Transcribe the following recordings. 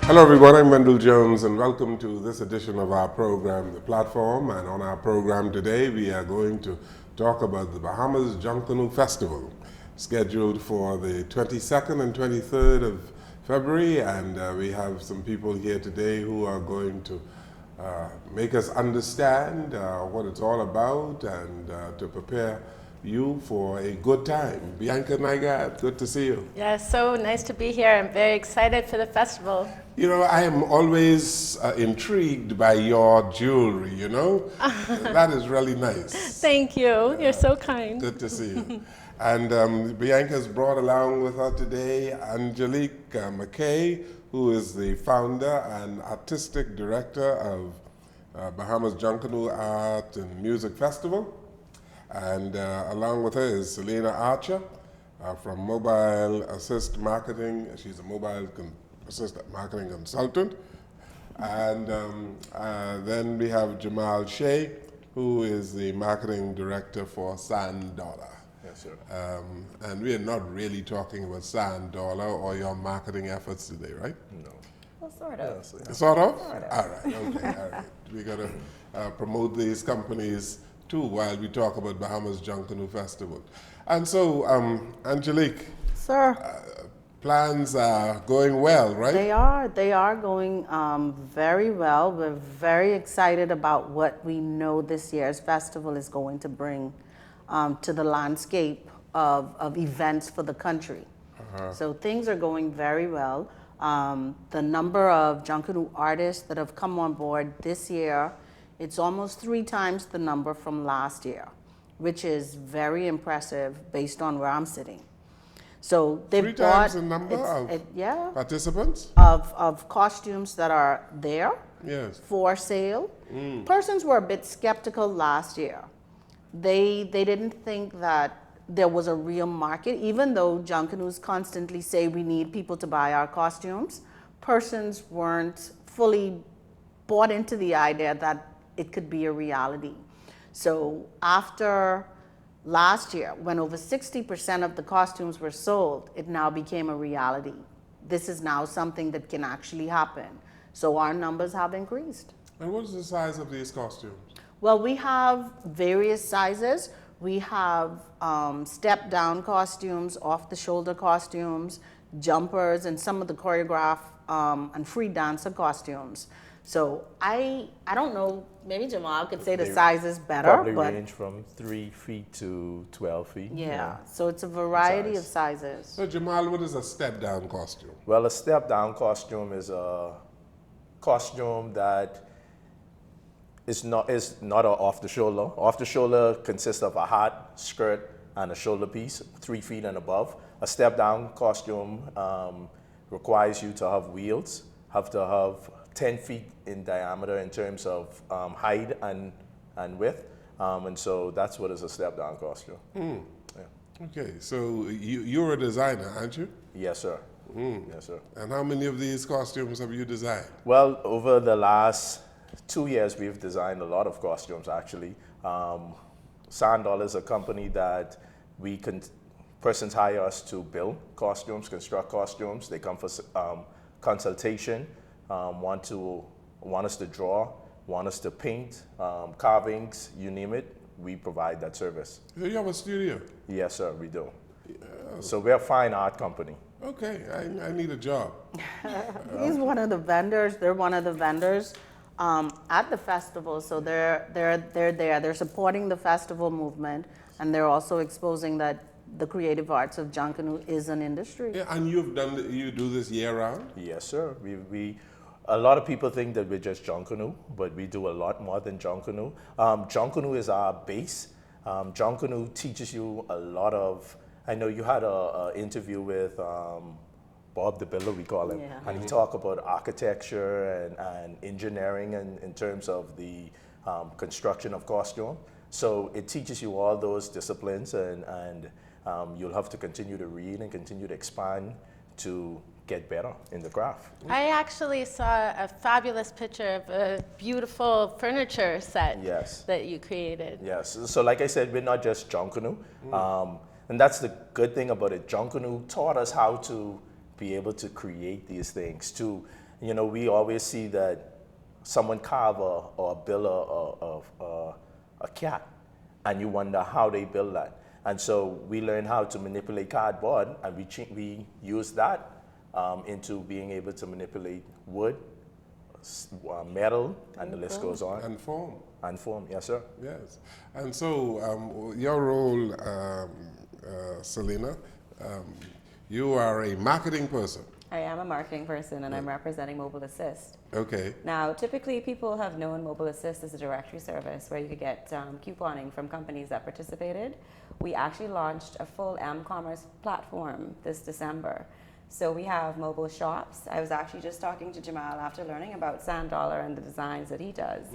Hello everyone, I'm Wendell Jones and welcome to this edition of our program, The Platform. And on our program today, we are going to talk about the Bahamas Junaknoo Festival, scheduled for the 22nd and 23rd of February. And we have some people here today who are going to make us understand what it's all about and to prepare you for a good time. Bianca, Nygard, good to see you. Yeah, so nice to be here. I'm very excited for the festival. You know, I am always intrigued by your jewelry, you know? That is really nice. Thank you. You're so kind. Good to see you. And Bianca's brought along with her today Angelique McKay, who is the founder and artistic director of Bahamas Junaknoo Art and Music Festival. And along with her is Selena Archer from Mobile Assist Marketing. She's a Mobile Assist Marketing Consultant. And then we have Jamal Shea, who is the Marketing Director for Sand Dollar. Yes, sir. And we are not really talking about Sand Dollar or your marketing efforts today, right? No. Well, sort of. Yes, yeah. Sort of? All right, okay, all right. We got to promote these companies too while we talk about Bahamas Junaknoo Festival. And so, Angelique, Sir, plans are going well, right? they are going very well. We're very excited about what we know this year's festival is going to bring to the landscape of events for the country. So things are going very well. The number of Junaknoo artists that have come on board this year, it's almost 3 times the number from last year, which is very impressive based on where I'm sitting. So they 3 times the number of participants? Of costumes that are there for sale. Persons were a bit skeptical last year. They didn't think that there was a real market, even though Junaknoos constantly say we need people to buy our costumes. Persons weren't fully bought into the idea that it could be a reality. So after last year, when over 60% of the costumes were sold, it now became a reality. This is now something that can actually happen. So our numbers have increased. And what is the size of these costumes? Well, we have various sizes. We have step-down costumes, off-the-shoulder costumes, jumpers, and some of the choreographed and free dancer costumes. So I don't know, maybe Jamal could say the sizes better. Probably but range from 3 feet to 12 feet. yeah, so it's a variety of sizes. So Jamal, what is a step-down costume? Well, a step-down costume is a costume that is not an off-the-shoulder. Off-the-shoulder consists of a hat, skirt, and a shoulder piece, 3 feet and above. A step-down costume requires you to have wheels, have to have 10 feet in diameter in terms of height and width. And so that's what is a step-down costume. Yeah. Okay, so you're a designer, aren't you? Yes, sir. Yes, sir. And how many of these costumes have you designed? Well, over the last 2 years, we've designed a lot of costumes, actually. Sandal is a company that persons hire us to build costumes, construct costumes. They come for consultation, want us to draw, want us to paint, carvings, you name it. We provide that service. So you have a studio? Yes, sir, we do. So we're a fine art company. Okay, I need a job. He's one of the vendors. They're one of the vendors at the festival. So they're there. They're supporting the festival movement, and they're also exposing that the creative arts of Junaknoo is an industry. Yeah, and you do this year round? Yes, sir. A lot of people think that we're just Junaknoo, but we do a lot more than Junaknoo. Junaknoo is our base. Junaknoo teaches you a lot of. I know you had an interview with Bob the Builder, we call him. Yeah. And he talk about architecture and engineering in terms of the construction of costume. So it teaches you all those disciplines, and you'll have to continue to read and continue to expand to get better in the craft. I actually saw a fabulous picture of a beautiful furniture set Yes. that you created. Yes. So like I said, we're not just Junaknoo. And that's the good thing about it. Junaknoo taught us how to be able to create these things. We always see that someone carve or build a cat, and you wonder how they build that. And so we learn how to manipulate cardboard, and we use that into being able to manipulate wood, metal, and the list goes on. And form. And form, yes, sir. Yes. And so your role, Selena, you are a marketing person. I am a marketing person, and I'm representing Mobile Assist. Okay. Now, typically people have known Mobile Assist as a directory service where you could get couponing from companies that participated. We actually launched a full m-commerce platform this December. So we have mobile shops. I was actually just talking to Jamal after learning about Sand Dollar and the designs that he does,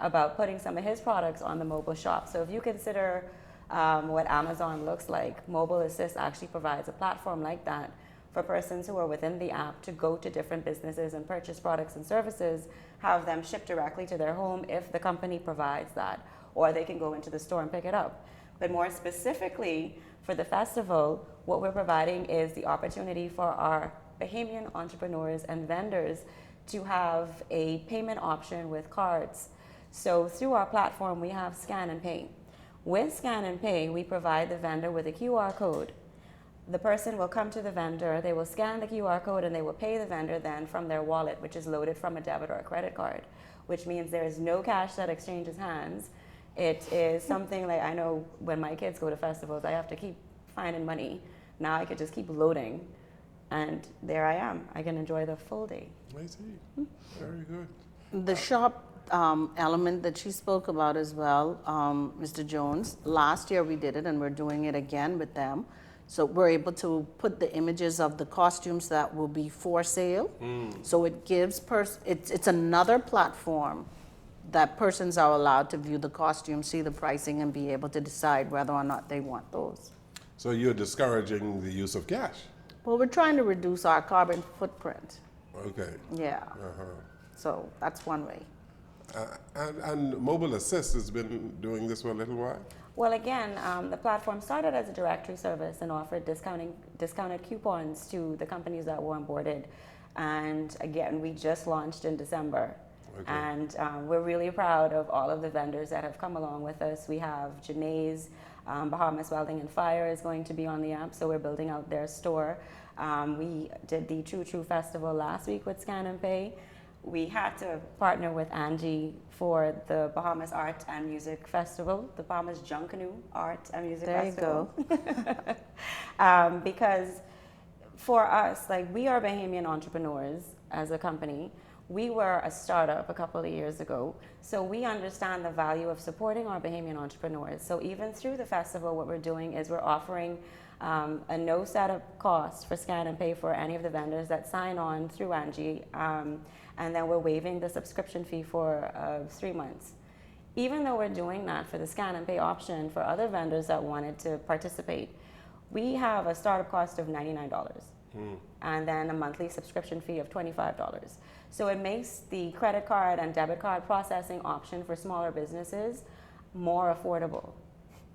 about putting some of his products on the mobile shop. So if you consider what Amazon looks like, Mobile Assist actually provides a platform like that for persons who are within the app to go to different businesses and purchase products and services, have them shipped directly to their home if the company provides that, or they can go into the store and pick it up. But more specifically, for the festival, what we're providing is the opportunity for our Bahamian entrepreneurs and vendors to have a payment option with cards. So through our platform, we have Scan and Pay. With Scan and Pay, we provide the vendor with a QR code. The person will come to the vendor, they will scan the QR code, and they will pay the vendor then from their wallet, which is loaded from a debit or a credit card, which means there is no cash that exchanges hands. It is something like, I know when my kids go to festivals, I have to keep finding money. Now I could just keep loading, and there I am. I can enjoy the full day. I see. Very good. The shop element that she spoke about as well, Mr. Jones, last year we did it, and we're doing it again with them. So we're able to put the images of the costumes that will be for sale. So it gives it's another platform that persons are allowed to view the costume, see the pricing, and be able to decide whether or not they want those. So you're discouraging the use of cash. Well, we're trying to reduce our carbon footprint. Okay. Yeah. So that's one way. And Mobile Assist has been doing this for a little while? Well, again, the platform started as a directory service and offered discounted coupons to the companies that were onboarded. And again, we just launched in December. Okay. And we're really proud of all of the vendors that have come along with us. We have Janae's, Bahamas Welding and Fire is going to be on the app, so we're building out their store. We did the True Festival last week with Scan and Pay. We had to partner with Angie for the Bahamas Art and Music Festival, the Bahamas Junaknoo Art and Music Festival. There you go. Because for us, like, we are Bahamian entrepreneurs as a company. We were a startup a couple of years ago, so we understand the value of supporting our Bahamian entrepreneurs. So even through the festival, what we're doing is we're offering a no setup cost for Scan and Pay for any of the vendors that sign on through Angie, and then we're waiving the subscription fee for 3 months. Even though we're doing that for the Scan and Pay option for other vendors that wanted to participate, we have a startup cost of $99 and then a monthly subscription fee of $25. So it makes the credit card and debit card processing option for smaller businesses more affordable.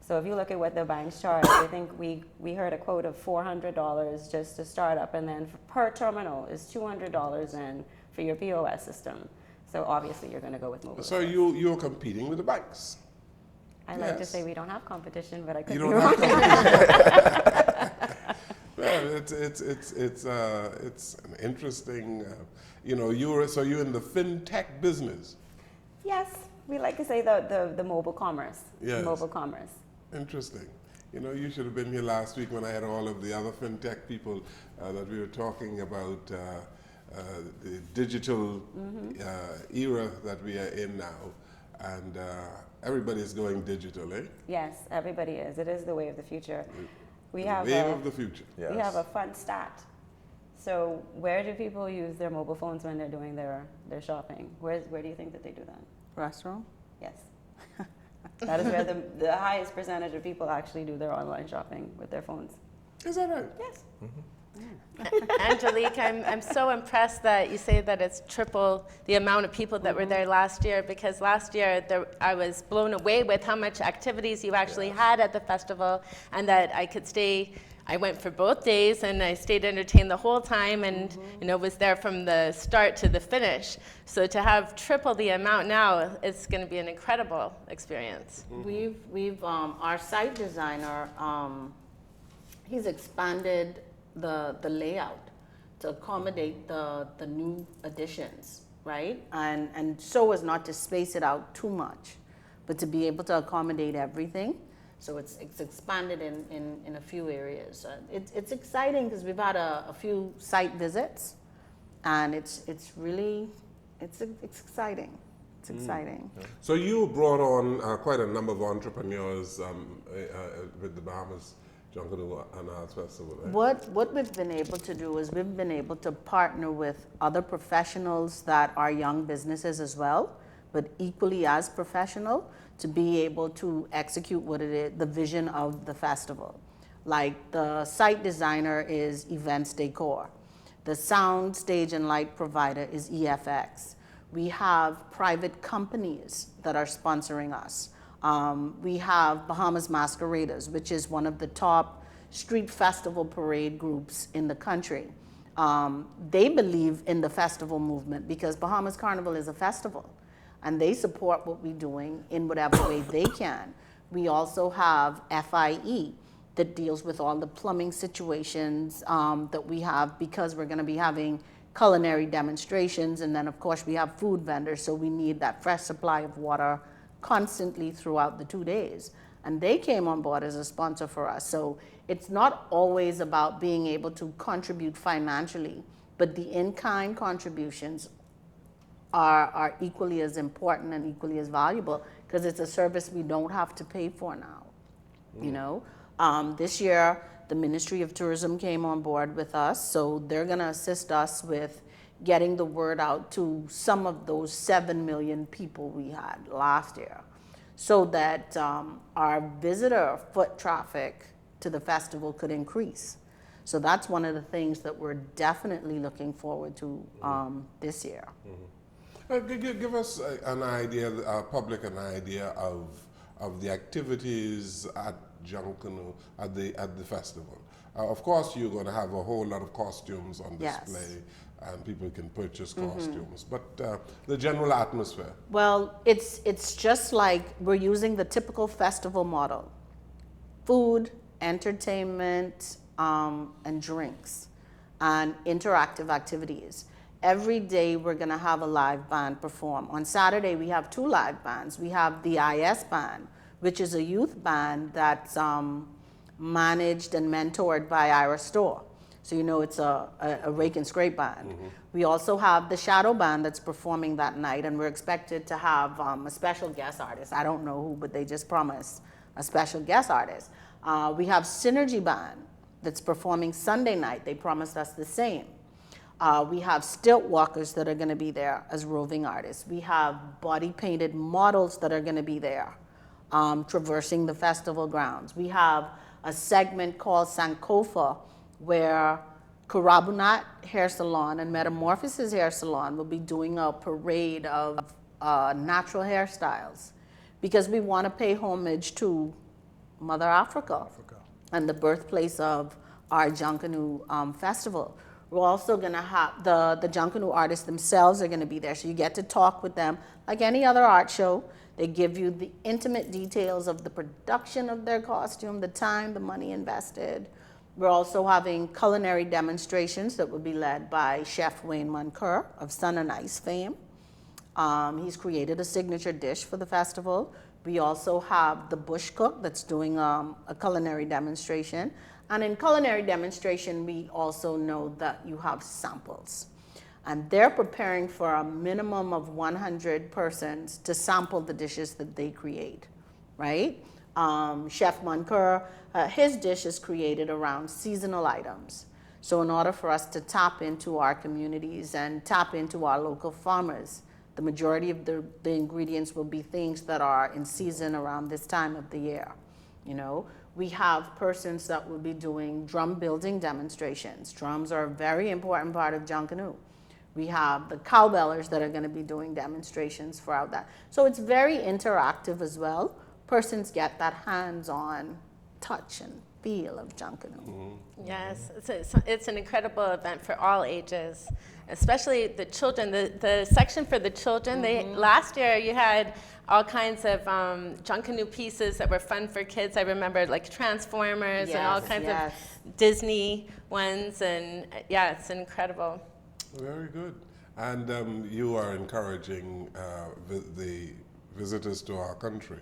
So if you look at what the banks charge, I think we heard a quote of $400 just to start up, and then per terminal is $200 and for your POS system. So obviously you're going to go with mobile. So you're competing with the banks. I like to say we don't have competition, but I could You be don't wrong. have competition. Well, it's an interesting, you're in the fintech business. Yes, we like to say the mobile commerce. Yes. Mobile commerce. Interesting. You should have been here last week when I had all of the other fintech people that we were talking about the digital era that we are in now, and everybody's going digital, eh? Yes, everybody is. It is the way of the future. We The have wave of the future. Yes. We have a fun stat. So where do people use their mobile phones when they're doing their shopping? Where do you think that they do that? Restaurant? Yes. That is where the highest percentage of people actually do their online shopping with their phones. Is that right? Yes. Angelique, I'm so impressed that you say that it's triple the amount of people that were there last year, because last year I was blown away with how much activities you actually had at the festival, and that I could stay. I went for both days and I stayed entertained the whole time, and was there from the start to the finish. So to have triple the amount now, it's going to be an incredible experience. We've our site designer, he's expanded the layout to accommodate the new additions, right? And so as not to space it out too much, but to be able to accommodate everything. So it's expanded in a few areas. It's exciting because we've had a few site visits, and it's exciting. It's exciting. So you brought on quite a number of entrepreneurs with the Bahamas Junaknoo and Arts Festival, right? What we've been able to do is we've been able to partner with other professionals that are young businesses as well, but equally as professional, to be able to execute what it is, the vision of the festival. Like the site designer is Events Decor. The sound, stage, and light provider is EFX. We have private companies that are sponsoring us. We have Bahamas Masqueraders, which is one of the top street festival parade groups in the country. They believe in the festival movement because Bahamas Carnival is a festival, and they support what we're doing in whatever way they can. We also have FIE that deals with all the plumbing situations that we have, because we're going to be having culinary demonstrations, and then of course we have food vendors, so we need that fresh supply of water constantly throughout the 2 days. And they came on board as a sponsor for us. So it's not always about being able to contribute financially, but the in-kind contributions are equally as important and equally as valuable, because it's a service we don't have to pay for now. This year the Ministry of Tourism came on board with us, so they're going to assist us with getting the word out to some of those 7 million people we had last year, so that our visitor foot traffic to the festival could increase. So that's one of the things that we're definitely looking forward to this year. Give us an idea, public an idea of the activities at Junaknoo at the festival. Of course, you're going to have a whole lot of costumes on display, and people can purchase costumes. But the general atmosphere. Well, it's just like we're using the typical festival model: food, entertainment, and drinks, and interactive activities. Every day we're going to have a live band perform. On Saturday we have 2 live bands. We have the IS band, which is a youth band that's managed and mentored by Ira Store. So it's a rake and scrape band. We also have the shadow band that's performing that night, and we're expected to have a special guest artist. I don't know who, but they just promised a special guest artist. We have Synergy band that's performing Sunday night. They promised us the same. We have stilt walkers that are going to be there as roving artists. We have body painted models that are going to be there, traversing the festival grounds. We have a segment called Sankofa, where Karabunat Hair Salon and Metamorphosis Hair Salon will be doing a parade of natural hairstyles, because we want to pay homage to Mother Africa and the birthplace of our Junaknoo festival. We're also going to have the Junaknoo artists themselves are going to be there, so you get to talk with them like any other art show. They give you the intimate details of the production of their costume, the time, the money invested. We're also having culinary demonstrations that will be led by Chef Wayne Munker of Sun and Ice fame. He's created a signature dish for the festival. We also have the Bush Cook that's doing a culinary demonstration. And in culinary demonstration, we also know that you have samples. And they're preparing for a minimum of 100 persons to sample the dishes that they create, right? Chef Munker, his dish is created around seasonal items. So in order for us to tap into our communities and tap into our local farmers, the majority of the ingredients will be things that are in season around this time of the year. You know, we have persons that will be doing drum building demonstrations. Drums are a very important part of Junaknoo. We have the cowbellers that are going to be doing demonstrations throughout that. So it's very interactive as well. Persons get that hands-on touch and feel of Junaknoo. Yes, it's an incredible event for all ages, especially the children. The section for the children, last year you had all kinds of Junaknoo pieces that were fun for kids. I remember like Transformers and all kinds of Disney ones, and yeah, it's incredible. Very good. And you are encouraging the visitors to our country.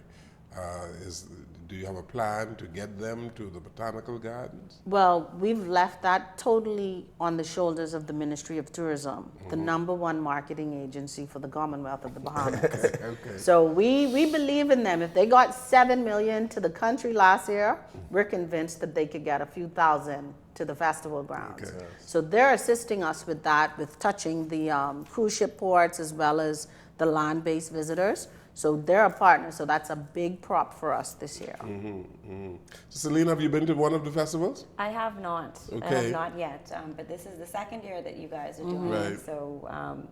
Do you have a plan to get them to the botanical gardens? Well, we've left that totally on the shoulders of the Ministry of Tourism, the #1 marketing agency for the Commonwealth of the Bahamas. Okay. So we believe in them. If they got 7 million to the country last year, we're convinced that they could get a few thousand to the festival grounds. Okay. So they're assisting us with that, with touching the cruise ship ports as well as the land-based visitors. So they're a partner, so that's a big prop for us this year. So Selena, have you been to one of the festivals? I have not. I Okay. have not yet. But this is the second year that you guys are doing Right. it. So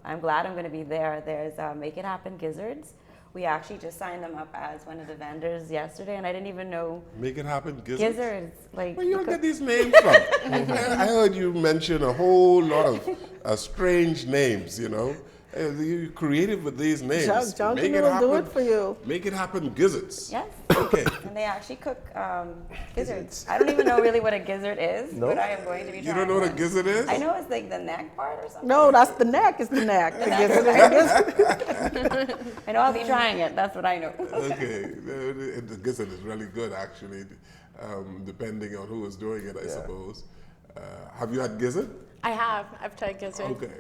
I'm glad I'm going to be there. There's Make It Happen Gizzards. We actually just signed them up as one of the vendors yesterday, and I didn't even know Make it happen, Gizzards? gizzards. Like Where you don't get these names from? I heard you mention a whole lot of strange names, you know. You creative with these names. Junaknoo will do it for you. Make it happen, Gizzards. yes. Okay. And they actually cook gizzards. I don't even know really what a gizzard is, but I am going to be trying You don't know what a one. gizzard is? I know it's like the neck part or something. No, that's the neck. It's the neck. The gizzard is the gizzard. I know I'll be trying it. That's what I know. Okay. The gizzard is really good, actually, depending on who is doing it, I suppose. Have you had gizzard? I have. I've tried gizzard. Okay.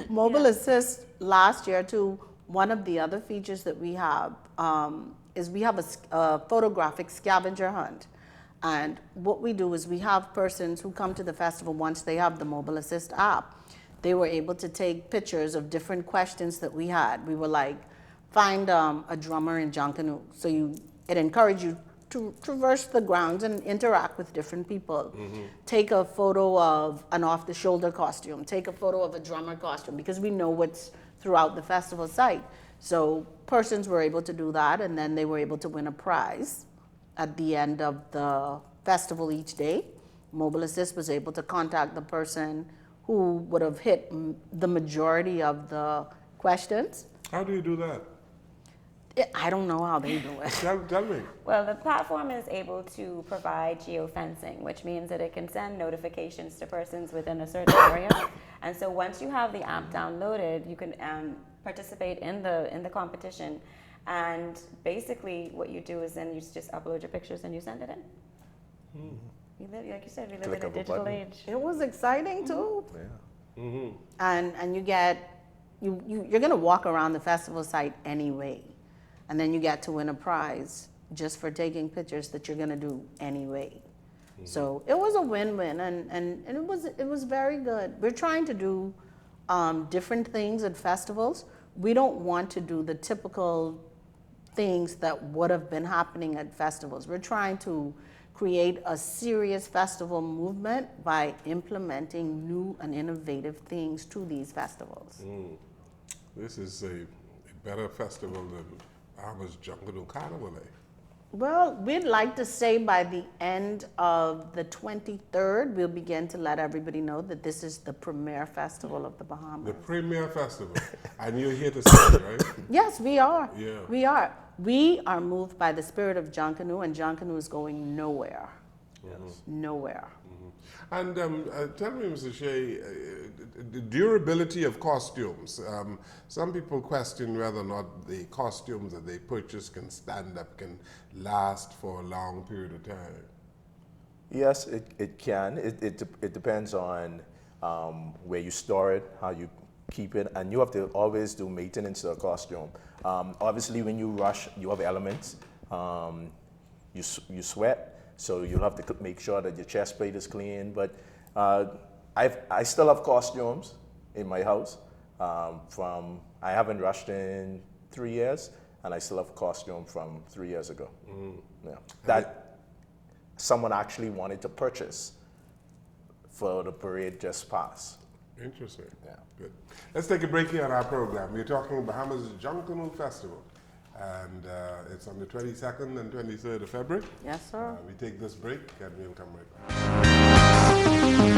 Mobile Assist last year too, one of the other features that we have is we have a photographic scavenger hunt. And what we do is we have persons who come to the festival once they have the Mobile Assist app. They were able to take pictures of different questions that we had. We were like, find a drummer in Junaknoo. So it encouraged you to traverse the grounds and interact with different people. Take a photo of an off-the-shoulder costume. Take a photo of a drummer costume, because we know what's throughout the festival site. So persons were able to do that, and then they were able to win a prize at the end of the festival each day. Mobile Assist was able to contact the person who would have hit the majority of the questions. How do you do that? I don't know how they do it. Tell me. Well, the platform is able to provide geofencing, which means that it can send notifications to persons within a certain area. And so once you have the app downloaded, you can participate in the competition. And basically what you do is then you just upload your pictures and you send it in. Like you said, we live Click in a of a digital button. age. It was exciting too. Yeah. And you get, you're gonna walk around the festival site anyway. And then you get to win a prize just for taking pictures that you're gonna do anyway. So it was a win-win, and it was very good. We're trying to do different things at festivals. We don't want to do the typical things that would have been happening at festivals. We're trying to create a serious festival movement by implementing new and innovative things to these festivals. This is a better festival than Bahamas Junaknoo Carnival, eh? Well, we'd like to say by the end of the 23rd, we'll begin to let everybody know that this is the premier festival of the Bahamas. The premier festival. And you're here to see it, right? Yes, we are. Yeah. We are. We are moved by the spirit of Junaknoo, and Junaknoo is going nowhere. Yes. Nowhere. And tell me, Mr. Shea, the durability of costumes. Some people question whether or not the costumes that they purchase can stand up, can last for a long period of time. Yes, it can. It depends on where you store it, how you keep it, and you have to always do maintenance to a costume. Obviously, when you rush, you have elements. You sweat, so you'll have to make sure that your chest plate is clean. But I still have costumes in my house. I haven't rushed in 3 years, and I still have a costume from 3 years ago. Yeah. That someone actually wanted to purchase for the parade just passed. Interesting. Yeah. Good. Let's take a break here on our program. We're talking Bahamas Junaknoo Festival, and it's on the 22nd and 23rd of February. Yes, sir. We take this break, and we'll come right back.